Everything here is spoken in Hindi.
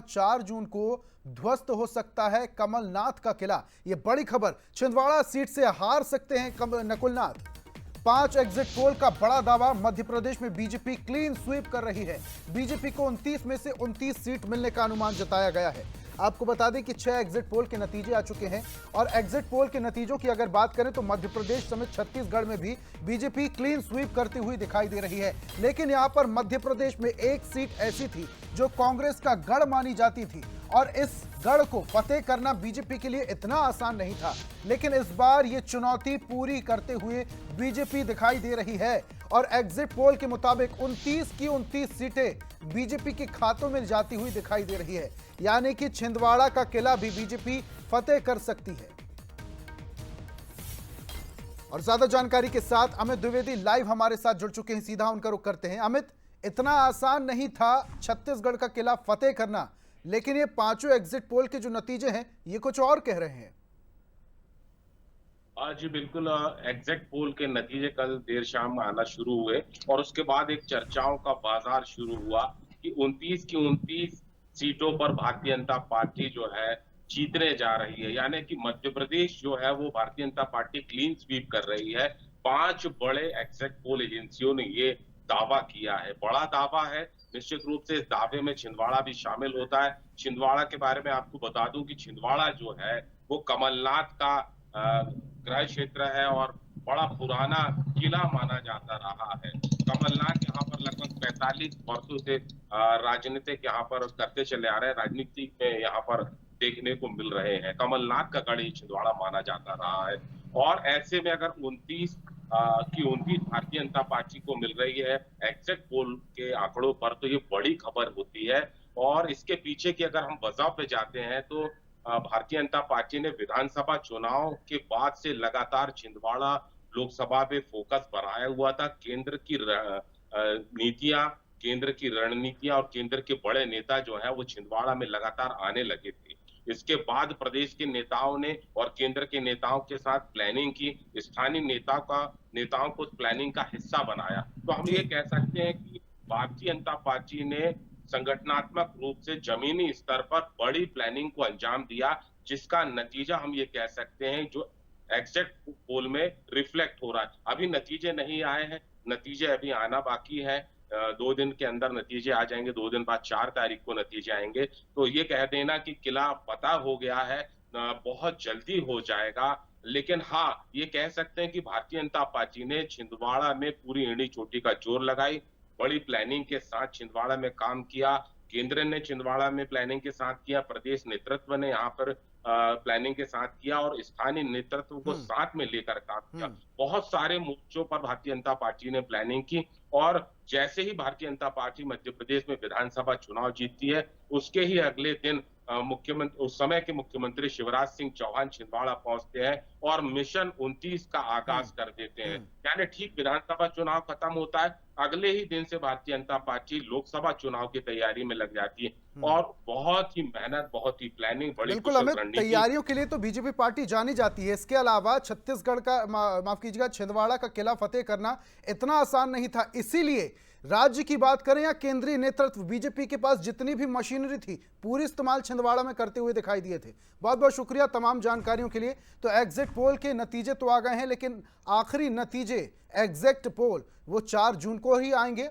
4 जून को ध्वस्त हो सकता है कमलनाथ का किला। ये बड़ी खबर, छिंदवाड़ा सीट से हार सकते हैं नकुलनाथ। 5 एग्जिट पोल का बड़ा दावा, मध्य प्रदेश में बीजेपी क्लीन स्वीप कर रही है। बीजेपी को 29 में से 29 सीट मिलने का अनुमान जताया गया है। आपको बता दें कि 6 एग्जिट पोल के नतीजे आ चुके हैं और एग्जिट पोल के नतीजों की अगर बात करें तो मध्य प्रदेश समेत छत्तीसगढ़ में भी बीजेपी क्लीन स्वीप करती हुई दिखाई दे रही है। लेकिन यहां पर मध्य प्रदेश में एक सीट ऐसी थी जो कांग्रेस का गढ़ मानी जाती थी और इस गढ़ को फतेह करना बीजेपी के लिए इतना आसान नहीं था। लेकिन इस बार ये चुनौती पूरी करते हुए बीजेपी दिखाई दे रही है और एग्जिट पोल के मुताबिक 29 की 29 सीटें बीजेपी के खातों में जाती हुई दिखाई दे रही है। यानी कि छिंदवाड़ा का किला भी बीजेपी फतेह कर सकती है। और ज्यादा जानकारी के साथ अमित द्विवेदी लाइव हमारे साथ जुड़ चुके हैं, सीधा उनका रुख करते हैं। अमित, इतना आसान नहीं था छत्तीसगढ़ का किला फतेह करना, लेकिन ये पांचों एग्जिट पोल के जो नतीजे हैं ये कुछ और कह रहे हैं। जी बिल्कुल। एग्जैक्ट पोल के नतीजे कल देर शाम आना शुरू हुए और उसके बाद एक चर्चाओं का बाजार शुरू हुआ कि 29 की 29 सीटों पर भारतीय जनता पार्टी जो है जीतने जा रही है। यानी कि मध्य प्रदेश जो है वो Bharatiya Janata party clean sweep कर रही है। 5 बड़े एग्जैक्ट पोल एजेंसियों ने ये दावा किया है, बड़ा दावा है। निश्चित रूप से इस दावे में छिंदवाड़ा भी शामिल होता है। छिंदवाड़ा के बारे में आपको बता दूं कि छिंदवाड़ा जो है वो कमलनाथ का गृह क्षेत्र है और बड़ा पुराना किला माना जाता रहा है। कमलनाथ यहाँ पर लगभग 45 वर्षों से राजनीतिक यहाँ पर करते चले आ रहे हैं, राजनीति में यहाँ पर देखने को मिल रहे हैं। कमलनाथ का गढ़ ही छिंदवाड़ा माना जाता रहा है और ऐसे में अगर 29 की 29 भारतीय जनता पार्टी को मिल रही है एग्जिट पोल के आंकड़ों पर, तो ये बड़ी खबर होती है। और इसके पीछे की अगर हम वजह पे जाते हैं तो भारतीय जनता पार्टी ने विधानसभा चुनाव के बाद से लगातार छिंदवाड़ा लोकसभा पे फोकस बढ़ाया हुआ था। केंद्र की नीतियां, केंद्र की रणनीतियां और केंद्र के बड़े नेता जो है वो छिंदवाड़ा में लगातार आने लगे थे। इसके बाद प्रदेश के नेताओं ने और केंद्र के नेताओं के साथ प्लानिंग की, स्थानीय नेताओं को प्लानिंग का हिस्सा बनाया। तो हम ये जी, कह सकते हैं कि भारतीय जनता पार्टी ने संगठनात्मक रूप से जमीनी स्तर पर बड़ी प्लानिंग को अंजाम दिया, जिसका नतीजा हम ये कह सकते हैं जो एग्जिट पोल में रिफ्लेक्ट हो रहा है। अभी नतीजे नहीं आए हैं, नतीजे अभी आना बाकी है। 2 दिन के अंदर नतीजे आ जाएंगे, 2 दिन बाद 4 तारीख को नतीजे आएंगे। तो ये कह देना कि किला फतह हो गया है बहुत जल्दी हो जाएगा। लेकिन हाँ, ये कह सकते हैं कि भारतीय जनता पार्टी ने छिंदवाड़ा में पूरी एड़ी चोटी का जोर लगाई, बड़ी प्लानिंग के साथ छिंदवाड़ा में काम किया। केंद्र ने छिंदवाड़ा में प्लानिंग के साथ किया, प्रदेश नेतृत्व ने यहाँ पर प्लानिंग के साथ किया और स्थानीय नेतृत्व को साथ में लेकर काम किया। बहुत सारे मोर्चों पर भारतीय जनता पार्टी ने प्लानिंग की और जैसे ही भारतीय जनता पार्टी मध्य प्रदेश में विधानसभा चुनाव जीतती है, उसके ही अगले दिन मुख्यमंत्री, उस समय के मुख्यमंत्री शिवराज सिंह चौहान छिंदवाड़ा पहुंचते हैं और मिशन 29 का आगाज कर देते हैं। यानी ठीक विधानसभा चुनाव खत्म होता है, अगले ही दिन से भारतीय जनता पार्टी लोकसभा चुनाव की तैयारी में लग जाती है और बहुत ही मेहनत, बहुत ही प्लानिंग, बड़ी बिल्कुल कुशल अमित, रणनीति। तैयारियों के लिए तो बीजेपी पार्टी जानी जाती है। इसके अलावा छत्तीसगढ़ का माफ कीजिएगा, छिंदवाड़ा का किला फतेह करना इतना आसान नहीं था। इसीलिए राज्य की बात करें या केंद्रीय नेतृत्व, बीजेपी के पास जितनी भी मशीनरी थी पूरी इस्तेमाल छिंदवाड़ा में करते हुए दिखाई दिए थे। बहुत बहुत शुक्रिया तमाम जानकारियों के लिए। तो एग्जिट पोल के नतीजे तो आ गए हैं, लेकिन आखिरी नतीजे एग्जिट पोल वो 4 जून को ही आएंगे।